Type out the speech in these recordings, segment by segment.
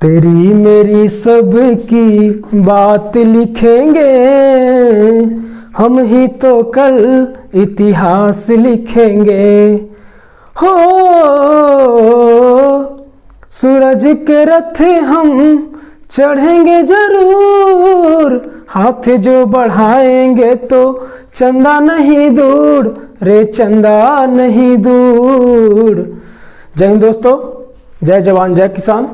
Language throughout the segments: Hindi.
तेरी मेरी सबकी बात लिखेंगे, हम ही तो कल इतिहास लिखेंगे। हो सूरज के रथ हम चढ़ेंगे जरूर, हाथ जो बढ़ाएंगे तो चंदा नहीं दूर, रे चंदा नहीं दूर। जय हिंद दोस्तों, जय जवान जय किसान।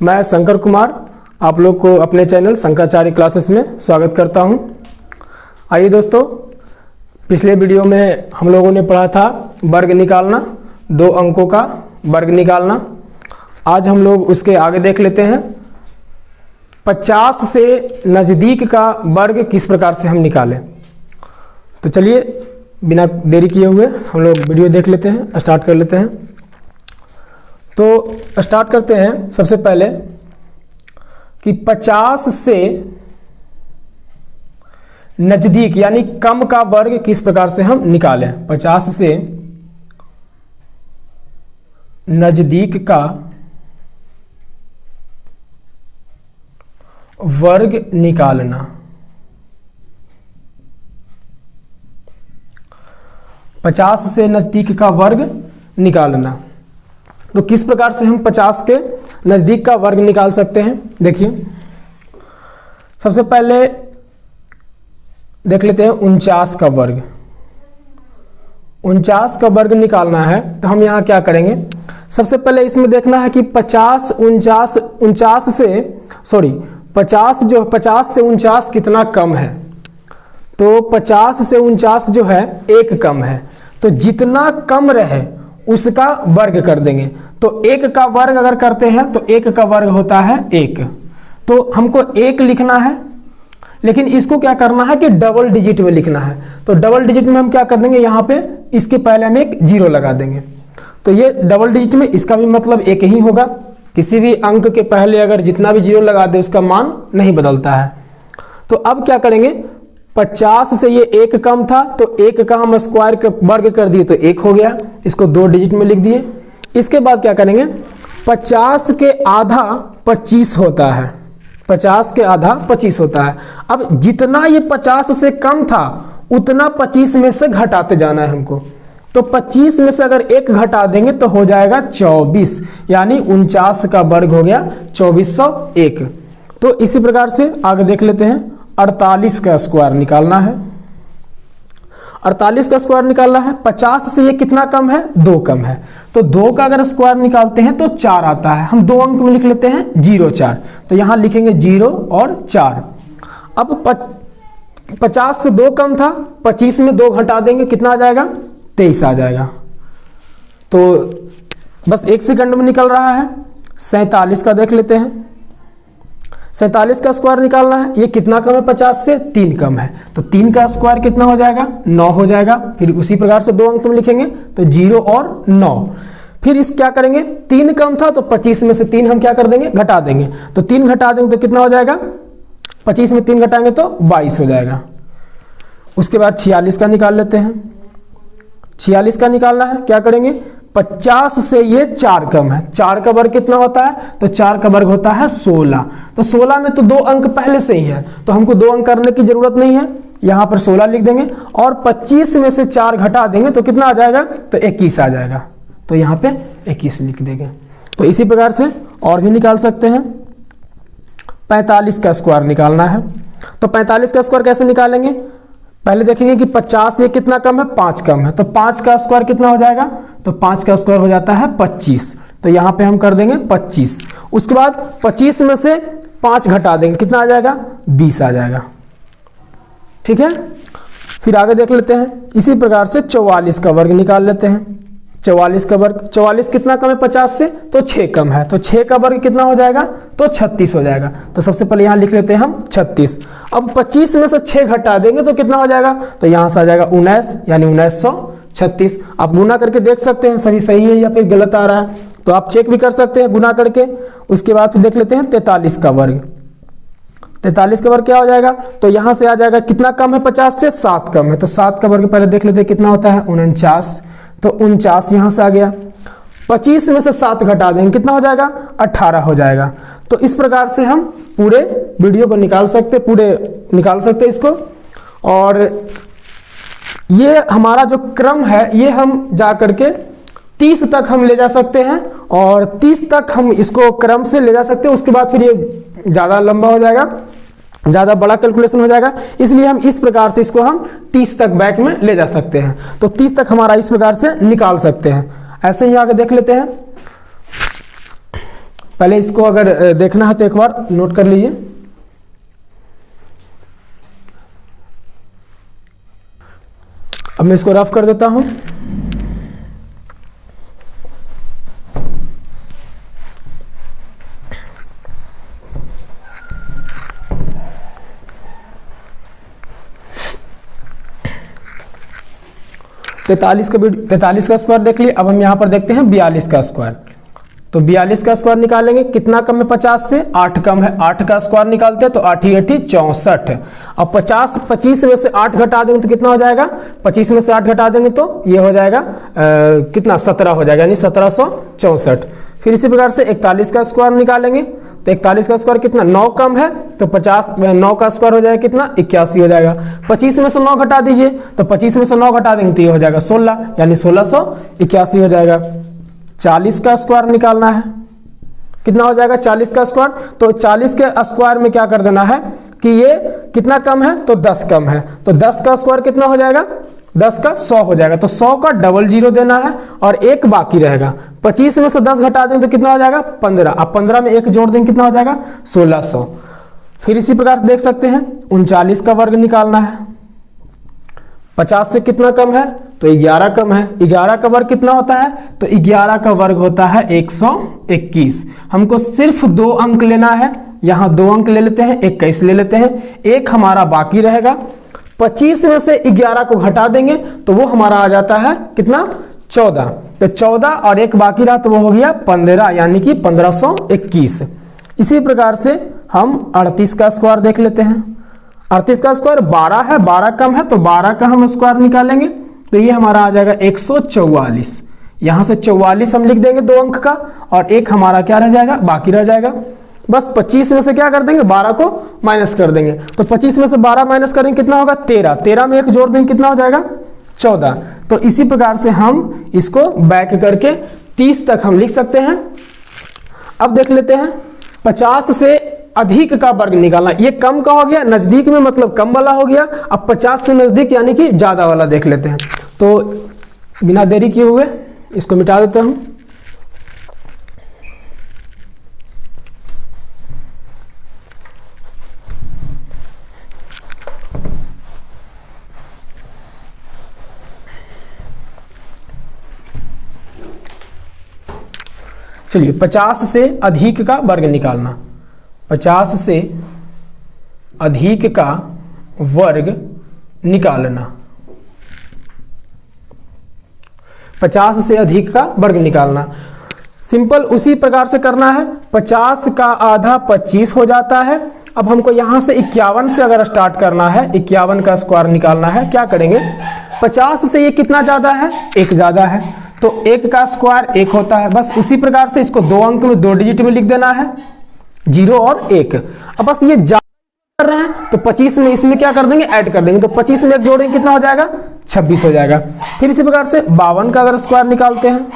मैं शंकर कुमार आप लोग को अपने चैनल शंकराचार्य क्लासेस में स्वागत करता हूं। आइए दोस्तों, पिछले वीडियो में हम लोगों ने पढ़ा था वर्ग निकालना, 2 अंकों का वर्ग निकालना। आज हम लोग उसके आगे देख लेते हैं 50 से नज़दीक का वर्ग किस प्रकार से हम निकालें। तो चलिए बिना देरी किए हुए हम लोग वीडियो देख लेते हैं, स्टार्ट कर लेते हैं। तो स्टार्ट करते हैं सबसे पहले कि 50 से नज़दीक यानी कम का वर्ग किस प्रकार से हम निकालें। 50 से नज़दीक का वर्ग निकालना। 50 से नज़दीक का वर्ग निकालना, तो किस प्रकार से हम 50 के नज़दीक का वर्ग निकाल सकते हैं। देखिए सबसे पहले देख लेते हैं 49 का वर्ग। 49 का वर्ग निकालना है तो हम यहाँ क्या करेंगे, सबसे पहले इसमें देखना है कि 50 से 49 कितना कम है। तो 50 से 49 जो है 1 कम है, तो जितना कम रहे उसका वर्ग कर देंगे। तो 1 का वर्ग अगर करते हैं तो 1 का वर्ग होता है 1, तो हमको 1 लिखना है, लेकिन इसको क्या करना है कि डबल डिजिट में लिखना है। तो डबल डिजिट में हम क्या कर देंगे, यहाँ पे इसके पहले हम एक 0 लगा देंगे। तो ये डबल डिजिट में इसका भी मतलब 1 ही होगा। किसी भी अंक के पहले अगर जितना भी 0 लगा दे उसका मान नहीं बदलता है। तो अब क्या करेंगे, 50 से ये 1 कम था तो 1 का हम स्क्वायर के वर्ग कर दिए तो 1 हो गया, इसको 2 डिजिट में लिख दिए। इसके बाद क्या करेंगे, 50 के आधा 25 होता है। 50 के आधा 25 होता है। अब जितना ये 50 से कम था उतना 25 में से घटाते जाना है हमको। तो 25 में से अगर 1 घटा देंगे तो हो जाएगा 24, यानी 49 का वर्ग हो गया 2401। तो इसी प्रकार से आगे देख लेते हैं 48 का स्क्वायर निकालना है। 48 का स्क्वायर निकालना है। 50 से ये कितना कम है, 2 कम है। तो 2 का अगर स्क्वायर निकालते हैं तो 4 आता है। हम 2 अंक में लिख लेते हैं 0 4, तो यहां लिखेंगे 0 और 4। अब 50 से 2 कम था, 25 में 2 घटा देंगे, कितना आ जाएगा, 23 आ जाएगा। तो बस 1 सेकंड में निकल रहा है। 47 का देख लेते हैं। 47 का स्क्वायर निकालना है। ये कितना कम है, 50 से 3 कम है। तो 3 का स्क्वायर कितना हो जाएगा, 9 हो जाएगा। फिर उसी प्रकार से 2 अंक में लिखेंगे तो 0 और 9। फिर इस क्या करेंगे, 3 कम था तो 25 में से 3 हम क्या कर देंगे, घटा देंगे। तो 3 घटा देंगे तो कितना हो जाएगा, 25 में 3 घटाएंगे तो 22 हो जाएगा। उसके बाद 46 का निकाल लेते हैं। 46 का निकालना है, क्या करेंगे, 50 से ये 4 कम है। 4 का वर्ग कितना होता है, तो 4 का वर्ग होता है 16। तो 16 में तो 2 अंक पहले से ही है, तो हमको 2 अंक करने की जरूरत नहीं है। यहां पर 16 लिख देंगे और 25 में से 4 घटा देंगे तो कितना आ जाएगा, तो 21 आ जाएगा। तो यहाँ पे 21 लिख देंगे। तो इसी प्रकार से और भी निकाल सकते हैं। 45 का स्क्वायर निकालना है। तो 45 का स्क्वायर कैसे निकालेंगे, पहले देखेंगे कि 50 से कितना कम है, 5 कम है। तो 5 का स्क्वायर कितना हो जाएगा, तो 5 का स्क्वायर हो जाता है 25। तो यहाँ पे हम कर देंगे 25। उसके बाद 25 में से 5 घटा देंगे, कितना आ जाएगा, 20 आ जाएगा। ठीक है, फिर आगे देख लेते हैं। इसी प्रकार से 44 का वर्ग निकाल लेते हैं। 44 का वर्ग, 44 कितना कम है 50 से, तो 6 कम है। तो 6 का वर्ग कितना हो जाएगा, तो 36 हो जाएगा। तो सबसे पहले यहाँ लिख लेते हैं हम 36। अब 25 में से 6 घटा देंगे तो कितना हो जाएगा, तो यहाँ से आ जाएगा 19, यानी 1936। आप गुना करके देख सकते हैं सभी सही है या फिर गलत आ रहा है, तो आप चेक भी कर सकते हैं गुना करके। उसके बाद फिर देख लेते हैं 43 का वर्ग। 43 का वर्ग क्या हो जाएगा, तो यहाँ से आ जाएगा कितना कम है 50 से, 7 कम है। तो 7 का वर्ग पहले देख लेते हैं कितना होता है, 49। तो 49 यहाँ से आ गया। 25 में से 7 घटा देंगे, कितना हो जाएगा? 18 हो जाएगा। तो इस प्रकार से हम पूरे वीडियो को निकाल सकते इसको। और ये हमारा जो क्रम है ये हम जा करके 30 तक हम ले जा सकते हैं, और 30 तक हम इसको क्रम से ले जा सकते हैं। उसके बाद फिर ये ज़्यादा लंबा हो जाएगा, ज़्यादा बड़ा कैलकुलेशन हो जाएगा, इसलिए हम इस प्रकार से इसको हम 30 तक बैक में ले जा सकते हैं। तो 30 तक हमारा इस प्रकार से निकाल सकते हैं। ऐसे ही आगे देख लेते हैं। पहले इसको अगर देखना है तो एक बार नोट कर लीजिए। अब मैं इसको रफ कर देता हूं। तैतालीस का स्क्वायर देख लिए। अब हम यहां पर देखते हैं 42 का स्क्वायर। तो 42 का स्क्वायर निकालेंगे, कितना कम है 50 से? 8 कम है। 8 का स्क्वायर निकालते हैं तो 8 × 8 = 64। अब 25 में से 8 घटा देंगे तो कितना हो जाएगा? 25 में से 8 घटा देंगे तो ये हो जाएगा कितना? 17 हो जाएगा, यानी 1764। फिर इसी प्रकार से 41 का स्क्वायर निकालेंगे तो 41 का स्क्वायर कितना? 9 कम है तो 9 का स्क्वायर हो जाएगा कितना? 81 हो जाएगा। 25 में से 9 घटा दीजिए तो 25 में से 9 घटा देंगे तो ये हो जाएगा 16, यानी 1681 हो जाएगा। 40 का स्क्वायर निकालना है, कितना हो जाएगा 40 का स्क्वायर? तो 40 के स्क्वायर में क्या कर देना है कि ये कितना कम है? तो 10 कम है। तो 10 का स्क्वायर कितना हो जाएगा? 10 का 100 हो जाएगा। तो 100 का डबल 0 देना है और 1 बाकी रहेगा। 25 में से 10 घटा दें तो कितना हो जाएगा? 15। अब 15 में 1 जोड़ दें कितना हो जाएगा? 1600। फिर इसी प्रकार से देख सकते हैं 39 का वर्ग निकालना है। 50 से कितना कम है? तो 11 कम है। 11 का वर्ग कितना होता है? तो 11 का वर्ग होता है 121। हमको सिर्फ 2 अंक लेना है, यहां 2 अंक ले लेते हैं, 21 ले लेते हैं, 1 हमारा बाकी रहेगा। 25 में से 11 को घटा देंगे तो वो हमारा आ जाता है कितना? 14। तो 14 और 1 बाकी रहा तो वो हो गया 15, यानी कि 1521। इसी प्रकार से हम 38 का स्क्वायर देख लेते हैं। 38 का स्क्वायर 12 है, 12 कम है तो 12 का हम स्क्वायर निकालेंगे तो ये हमारा आ जाएगा 144। यहां से 44 हम लिख देंगे 2 अंक का, और 1 हमारा क्या रह जाएगा? बाकी रह जाएगा। बस 25 में से क्या कर देंगे? 12 को माइनस कर देंगे। तो 25 में से 12 माइनस करेंगे कितना होगा? 13। 13 में 1 जोड़ देंगे कितना हो जाएगा? 14। तो इसी प्रकार से हम इसको बैक करके 30 तक हम लिख सकते हैं। अब देख लेते हैं 50 से अधिक का वर्ग निकालना। ये कम का हो गया, नजदीक में मतलब कम वाला हो गया। अब 50 से नजदीक यानी कि ज्यादा वाला देख लेते हैं। तो बिना देरी किए हुए इसको मिटा देता हूं। चलिए 50 से अधिक का वर्ग निकालना। 50 से अधिक का वर्ग निकालना। 50 से अधिक का वर्ग निकालना सिंपल उसी प्रकार से करना है। 50 का आधा 25 हो जाता है। अब हमको यहां से 51 से अगर स्टार्ट करना है, 51 का स्क्वायर निकालना है, क्या करेंगे? 50 से ये कितना ज्यादा है? 1 ज्यादा है, तो 1 का स्क्वायर 1 होता है। बस उसी प्रकार से इसको 2 अंक में 2 डिजिट में लिख देना है, 0 और 1। अब बस ये कर रहे हैं तो 25 में इसमें क्या कर देंगे? ऐड कर देंगे। तो 25 में 1 जोड़ेंगे कितना हो जाएगा? 26 हो जाएगा। फिर इसी प्रकार से 52 का अगर स्क्वायर निकालते हैं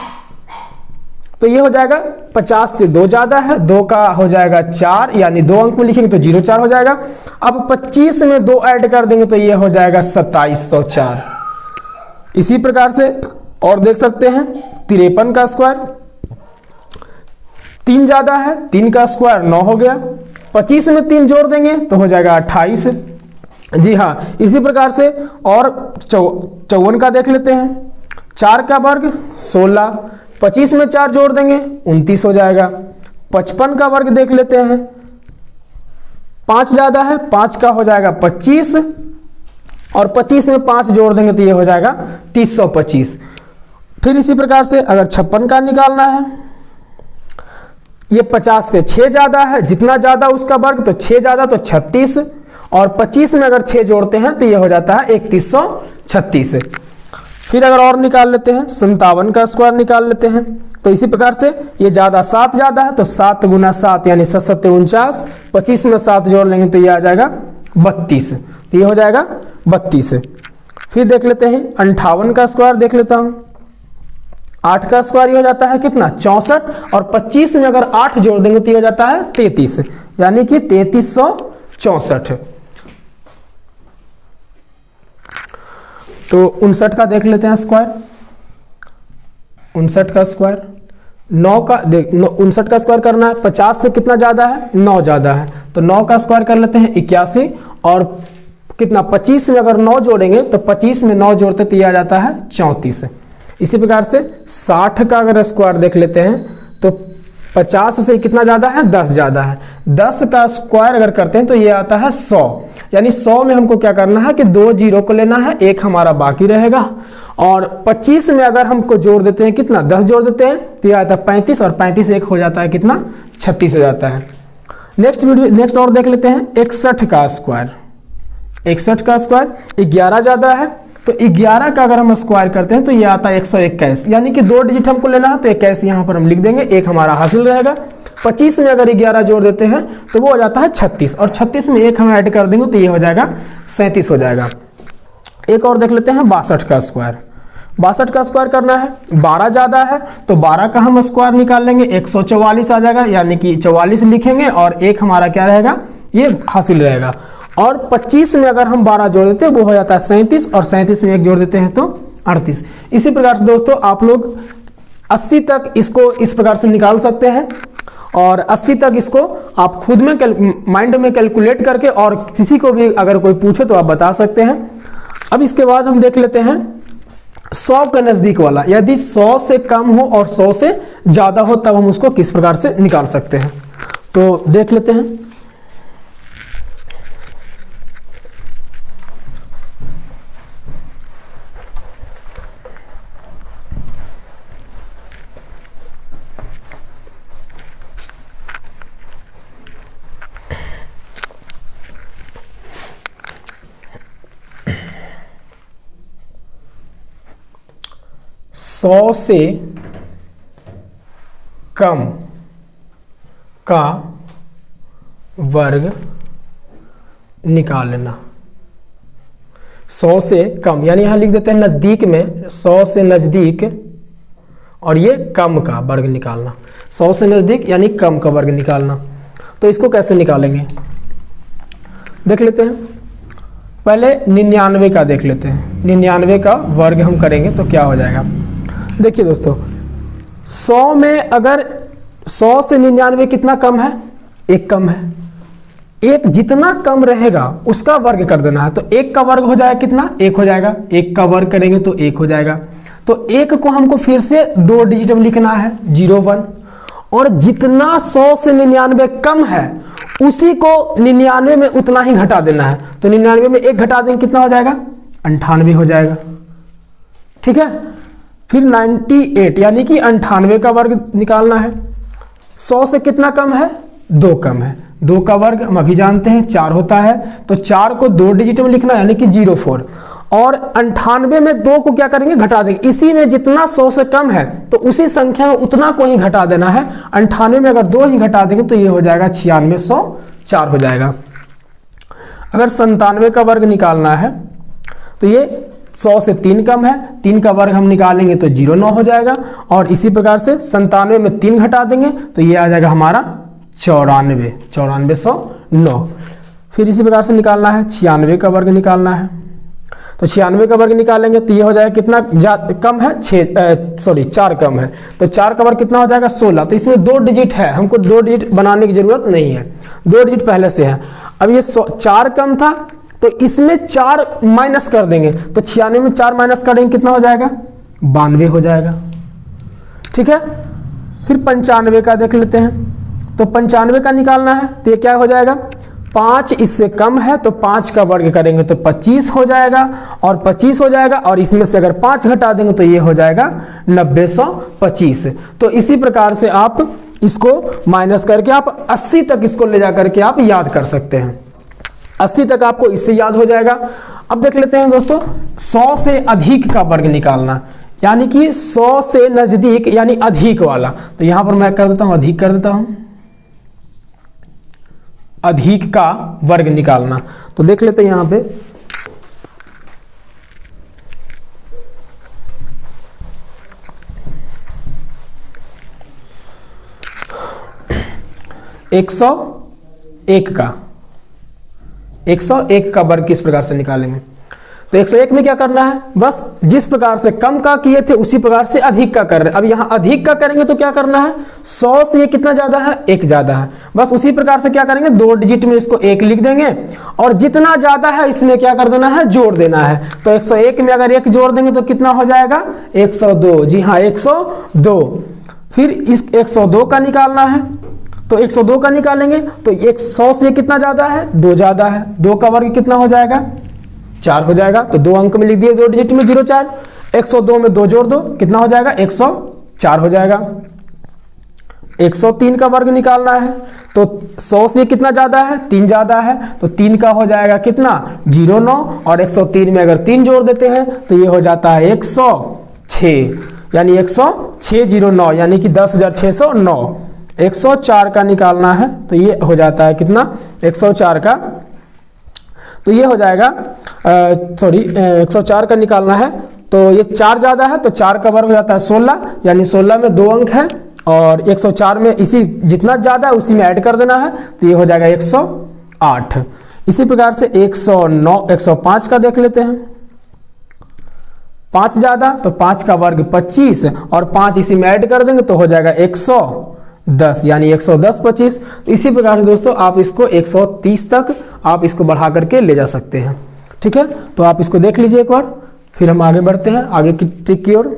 तो ये हो जाएगा 50 से 2 ज्यादा है, 2 का हो जाएगा 4, यानी 2 अंक में लिखेंगे तो 04 हो जाएगा। अब 25 में 2 ऐड कर देंगे तो ये हो जाएगा 2704। इसी प्रकार से और देख सकते हैं 53 का स्क्वायर 3 ज्यादा है, 3 का स्क्वायर 9 हो गया। 25 में 3 जोड़ देंगे तो हो जाएगा 28। जी हाँ, इसी प्रकार से और 54 का देख लेते हैं। 4 का वर्ग 16, 25 में 4 जोड़ देंगे 29 हो जाएगा। 55 का वर्ग देख लेते हैं। 5 ज्यादा है, 5 का हो जाएगा 25, और 25 में 5 जोड़ देंगे तो ये हो जाएगा 325। फिर इसी प्रकार से अगर 56 का निकालना है, ये 50 से 6 ज्यादा है, जितना ज्यादा उसका वर्ग तो 6 ज्यादा तो 36, और 25 में अगर 6 जोड़ते हैं तो ये हो जाता है 3136। फिर अगर और निकाल लेते हैं 57 का स्क्वायर निकाल लेते हैं, तो इसी प्रकार से ये ज्यादा 7 ज्यादा है तो 7 गुना 7 यानी 7 7 49, 25 में 7 जोड़ लेंगे तो ये आ जाएगा 32, तो ये हो जाएगा 32। फिर देख लेते हैं 58 का स्क्वायर देख लेता हूं, 8 का स्क्वायर ये हो जाता है कितना 64, और 25 में अगर 8 जोड़ देंगे तो ये हो जाता है 33, यानी कि 3364। तो 59 का देख लेते हैं स्क्वायर, 59 का स्क्वायर 9 का 59 का स्क्वायर करना है, 50 से कितना ज्यादा है 9 ज्यादा है, तो 9 का स्क्वायर कर लेते हैं 81, और कितना 25 में अगर 9 जोड़ेंगे तो 25 में 9 जोड़ते तो ये आ जाता है 34। इसी प्रकार से 60 का अगर स्क्वायर देख लेते हैं तो 50 से कितना ज्यादा है 10 ज्यादा है, 10 का स्क्वायर अगर करते हैं तो ये आता है 100, यानी 100 में हमको क्या करना है कि 2 जीरो को लेना है, एक हमारा बाकी रहेगा, और 25 में अगर हमको जोड़ देते हैं कितना 10 जोड़ देते हैं तो ये आता है 35, और 35 एक हो जाता है कितना 36 हो जाता है। नेक्स्ट और देख लेते हैं 61 का स्क्वायर, 61 का स्क्वायर 11 ज्यादा है, तो 11 का अगर हम स्क्वायर करते हैं तो ये आता है 121, यानी कि 2 डिजिट हमको लेना है तो 21 यहाँ पर हम लिख देंगे, एक हमारा हासिल रहेगा। 25 में अगर 11 जोड़ देते हैं तो वो हो जाता है 36, और 36 में एक हम ऐड कर देंगे तो ये हो जाएगा 37 हो जाएगा। एक और देख लेते हैं 62 का स्क्वायर, 62 का स्क्वायर करना है, 12 ज्यादा है तो 12 का हम स्क्वायर निकाल लेंगे 144 आ जाएगा, यानी कि 44 लिखेंगे और एक हमारा क्या रहेगा ये हासिल रहेगा, और 25 में अगर हम 12 जोड़ देते हैं वो हो जाता है 37, और 37 में एक जोड़ देते हैं तो 38। इसी प्रकार से दोस्तों आप लोग 80 तक इसको इस प्रकार से निकाल सकते हैं, और 80 तक इसको आप खुद में माइंड में कैलकुलेट करके, और किसी को भी अगर कोई पूछे तो आप बता सकते हैं। अब इसके बाद हम देख लेते हैं 100 के नजदीक वाला, यदि 100 से कम हो और 100 से ज्यादा हो तब हम उसको किस प्रकार से निकाल सकते हैं, तो देख लेते हैं। सौ से कम का वर्ग निकालना, 100 से कम यानी यहां लिख देते हैं नजदीक में, 100 से नजदीक, और ये कम का वर्ग निकालना, 100 से नजदीक यानी कम का वर्ग निकालना। तो इसको कैसे निकालेंगे देख लेते हैं। पहले 99 का देख लेते हैं, 99 का वर्ग हम करेंगे तो क्या हो जाएगा। देखिए दोस्तों 100 में अगर 100 से 99 कितना कम है, एक कम है, एक जितना कम रहेगा उसका वर्ग कर देना है, तो एक का वर्ग हो जाएगा कितना, एक हो जाएगा, एक का वर्ग करेंगे तो एक हो जाएगा, तो एक को हमको फिर से 2 डिजिट में लिखना है 01, और जितना 100 से 99 कम है उसी को 99 में उतना ही घटा देना है, तो 99 में एक घटा देंगे कितना हो जाएगा 98 हो जाएगा, ठीक है। फिर 98 यानी कि 98 का वर्ग निकालना है, 100 से कितना कम है 2 कम है, 2 का वर्ग हम अभी जानते हैं 4 होता है, तो 4 को 2 डिजिट में लिखना है यानी कि 04, और 98 में 2 को क्या करेंगे घटा देंगे, इसी में जितना 100 से कम है तो उसी संख्या में उतना को ही घटा देना है, 98 में अगर 2 ही घटा देंगे तो ये हो जाएगा 9604 हो जाएगा। अगर 97 का वर्ग निकालना है तो ये 100 से 3 कम है, 3 का वर्ग हम निकालेंगे तो 09 हो जाएगा, और इसी प्रकार से 97 में 3 घटा देंगे तो ये आ जाएगा हमारा 9409। फिर इसी प्रकार से निकालना है 96 का वर्ग निकालना है, तो 96 का वर्ग निकालेंगे तो ये हो जाएगा कितना कम है 4 कम है, तो 4 का वर्ग कितना हो जाएगा 16, तो इसमें 2 डिजिट है, हमको 2 डिजिट बनाने की जरूरत नहीं है, 2 डिजिट पहले से है। अब ये 4 कम था तो इसमें 4 माइनस कर देंगे, तो 96 में 4 माइनस करेंगे कितना हो जाएगा 92 हो जाएगा, ठीक है। फिर 95 का देख लेते हैं, तो 95 का निकालना है तो ये क्या हो जाएगा 5 इससे कम है तो 5 का वर्ग करेंगे तो 25 हो जाएगा, और 25 हो जाएगा, और इसमें से अगर 5 घटा देंगे तो ये हो जाएगा 9025। तो इसी प्रकार से आप इसको माइनस करके आप 80 तक इसको ले जा करके आप याद कर सकते हैं। 80 तक आपको इससे याद हो जाएगा। अब देख लेते हैं दोस्तों 100 से अधिक का वर्ग निकालना, यानी कि 100 से नजदीक यानी अधिक वाला। तो यहां पर मैं कर देता हूं, अधिक कर देता हूं, अधिक का वर्ग निकालना। तो देख लेते हैं यहां पे 101 का वर्ग किस प्रकार से निकालेंगे। तो 101 में क्या करना है, बस जिस प्रकार से कम का किए थे उसी प्रकार से अधिक का कर रहे हैं। अब यहां अधिक का करेंगे तो क्या करना है, 100 से ये कितना ज्यादा है, 1 ज्यादा है। बस उसी प्रकार से क्या करेंगे, 2 डिजिट में इसको 1 लिख देंगे और जितना ज्यादा है इसमें क्या कर देना है, जोड़ देना है। तो 101 में अगर 1 जोड़ देंगे तो कितना हो जाएगा, 102। जी हाँ, 102। फिर इस 102 का निकालना है, तो 102 का निकालेंगे तो 100 से कितना ज्यादा है, 2 ज्यादा है। 2 का वर्ग कितना हो जाएगा, 4 हो जाएगा। तो 2 अंक में लिख दिए, 2 डिजिट में 04। 102 में 2 जोड़ दो, कितना हो जाएगा, 104 हो जाएगा। 103 का वर्ग निकालना है, तो 100 से कितना ज्यादा है, 3 ज्यादा है। तो 3 का हो जाएगा कितना, 09। और 103 में अगर 3 जोड़ देते हैं तो ये हो जाता है 106, यानी 10609, यानी कि 10,609। 104 का निकालना है तो ये हो जाता है कितना, 104 का, तो ये हो जाएगा 104 का निकालना है तो ये 4 ज्यादा है, तो 4 का वर्ग हो जाता है 16, यानी 16 में 2 अंक है और 104 में इसी जितना ज्यादा है उसी में ऐड कर देना है, तो ये हो जाएगा 108। इसी प्रकार से 105 का देख लेते हैं। 5 ज्यादा, तो 5 का वर्ग 25 और 5 इसी में ऐड कर देंगे तो हो जाएगा 110, यानी 110 25। तो इसी प्रकार से दोस्तों आप इसको 130 तक आप इसको बढ़ा करके ले जा सकते हैं। ठीक है, तो आप इसको देख लीजिए एक बार, फिर हम आगे बढ़ते हैं आगे की ट्रिक की ओर।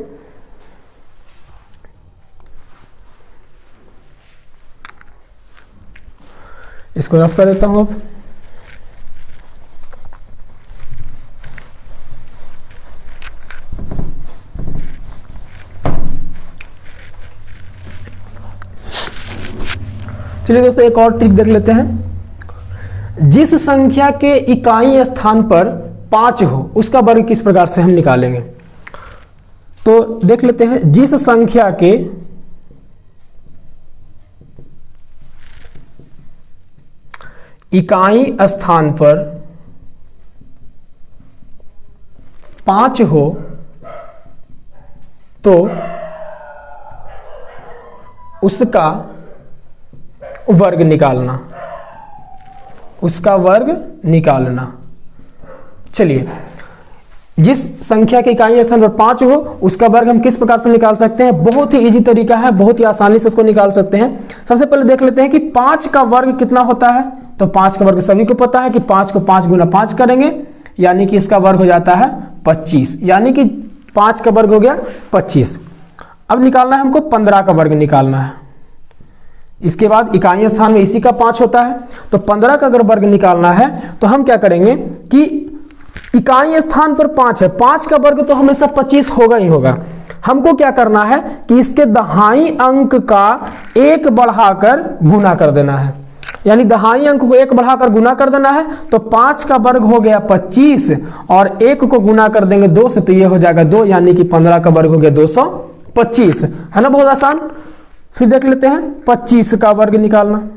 इसको रफ कर देता हूं अब। चलिए दोस्तों एक और ट्रिक देख लेते हैं। जिस संख्या के इकाई स्थान पर 5 हो उसका वर्ग किस प्रकार से हम निकालेंगे। तो देख लेते हैं, जिस संख्या के इकाई स्थान पर 5 हो तो उसका वर्ग निकालना, उसका वर्ग निकालना। चलिए, जिस संख्या की इकाई स्थान पर 5 हो उसका वर्ग हम किस प्रकार से निकाल सकते हैं। बहुत ही इजी तरीका है, बहुत ही आसानी से उसको निकाल सकते हैं। सबसे पहले देख लेते हैं कि 5 का वर्ग कितना होता है। तो 5 का वर्ग सभी को पता है कि 5 को 5 गुना 5 करेंगे, यानी कि इसका वर्ग हो जाता है 25, यानी कि 5 का वर्ग हो गया 25। अब निकालना है हमको 15 का वर्ग निकालना है। इसके बाद इकाई स्थान में इसी का 5 होता है, तो 15 का अगर वर्ग निकालना है तो हम क्या करेंगे कि इकाई स्थान पर 5 है, 5 का वर्ग तो हमेशा 25 होगा ही होगा। हमको क्या करना है कि इसके दहाई अंक का 1 बढ़ाकर गुना कर देना है, यानी दहाई अंक को 1 बढ़ाकर गुना कर देना है। तो 5 का वर्ग हो गया 25 और 1 को गुना कर देंगे 2 से, तो ये हो जाएगा 2, यानी कि 15 का वर्ग हो गया 225, है ना, बहुत आसान। फिर देख लेते हैं 25 का वर्ग निकालना।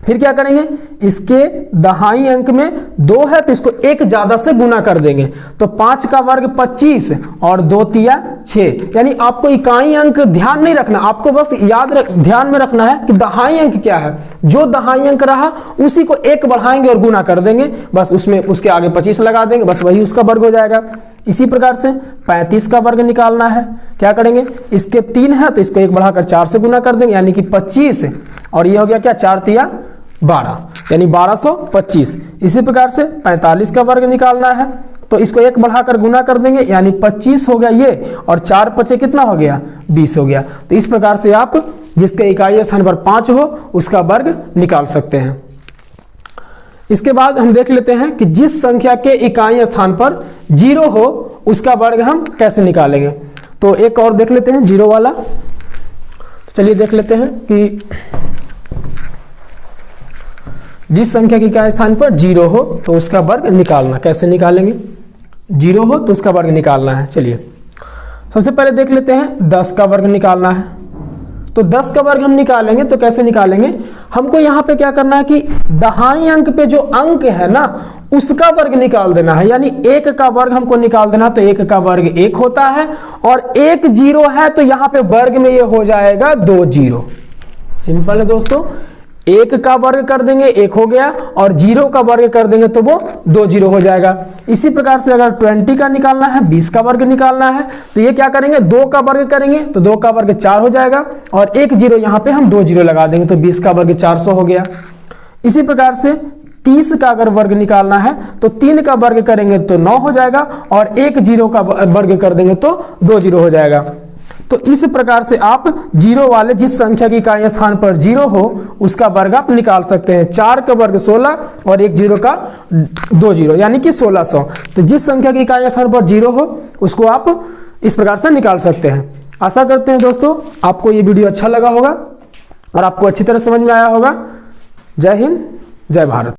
फिर क्या करेंगे, इसके दहाई अंक में 2 है तो इसको 1 ज्यादा से गुना कर देंगे। तो 5 का वर्ग 25 और 2 तिया 6, यानी आपको इकाई अंक ध्यान नहीं रखना, आपको बस ध्यान में रखना है कि दहाई अंक क्या है। जो दहाई अंक रहा उसी को 1 बढ़ाएंगे और गुना कर देंगे, बस उसमें उसके आगे 25 लगा देंगे, बस वही उसका वर्ग हो जाएगा। इसी प्रकार से 35 का वर्ग निकालना है। क्या करेंगे, इसके 3 है तो इसको 1 बढ़ाकर 4 से गुना कर देंगे, यानी कि 25 और ये हो गया क्या, 4 तिया 12, यानी 1225। इसी प्रकार से 45 का वर्ग निकालना है, तो इसको 1 बढ़ाकर गुना कर देंगे, यानी 25 हो गया ये, और 4 पचे कितना हो गया, 20 हो गया। तो इस प्रकार से आप जिसके इकाई स्थान पर 5 हो उसका वर्ग निकाल सकते हैं। इसके बाद हम देख लेते हैं कि जिस संख्या के इकाई स्थान पर 0 हो उसका वर्ग हम कैसे निकालेंगे। तो एक और देख लेते हैं 0 वाला। चलिए देख लेते हैं कि जिस संख्या की इकाई स्थान पर 0 हो तो उसका वर्ग निकालना। कैसे निकालेंगे? 0 हो तो उसका वर्ग निकालना है। चलिए सबसे पहले देख लेते हैं 10 का वर्ग निकालना है। तो 10 का वर्ग हम निकालेंगे तो कैसे निकालेंगे? हमको यहाँ पे क्या करना है कि दहाई अंक पे जो अंक है ना उसका वर्ग निकाल देना है, यानी 1 का वर्ग हमको निकाल देना। तो 1 का वर्ग 1 होता है और 1 0 है तो यहाँ पे वर्ग में ये हो जाएगा 2 0। सिंपल है दोस्तों, 1 का वर्ग कर देंगे 1 हो गया और 0 का वर्ग कर देंगे तो वो 2 0 हो जाएगा। इसी प्रकार से अगर 20 का निकालना है, 20 का वर्ग निकालना है तो ये क्या करेंगे? 2 का वर्ग करेंगे तो 2 का वर्ग 4 हो जाएगा और 1 0 यहाँ पे हम 2 0 लगा देंगे तो 20 का वर्ग 400 हो गया। इसी प्रकार से 30 का अगर वर्ग निकालना है तो 3 का वर्ग करेंगे तो 9 हो जाएगा और 1 0 का वर्ग कर देंगे तो 2 0 हो जाएगा। तो इस प्रकार से आप 0 वाले जिस संख्या की इकाई स्थान पर 0 हो उसका वर्ग आप निकाल सकते हैं। 4 का वर्ग 16 और 1 0 का 2 0 यानी कि 1600। तो जिस संख्या की इकाई स्थान पर 0 हो उसको आप इस प्रकार से निकाल सकते हैं। आशा करते हैं दोस्तों आपको ये वीडियो अच्छा लगा होगा और आपको अच्छी तरह समझ में आया होगा। जय हिंद, जय भारत।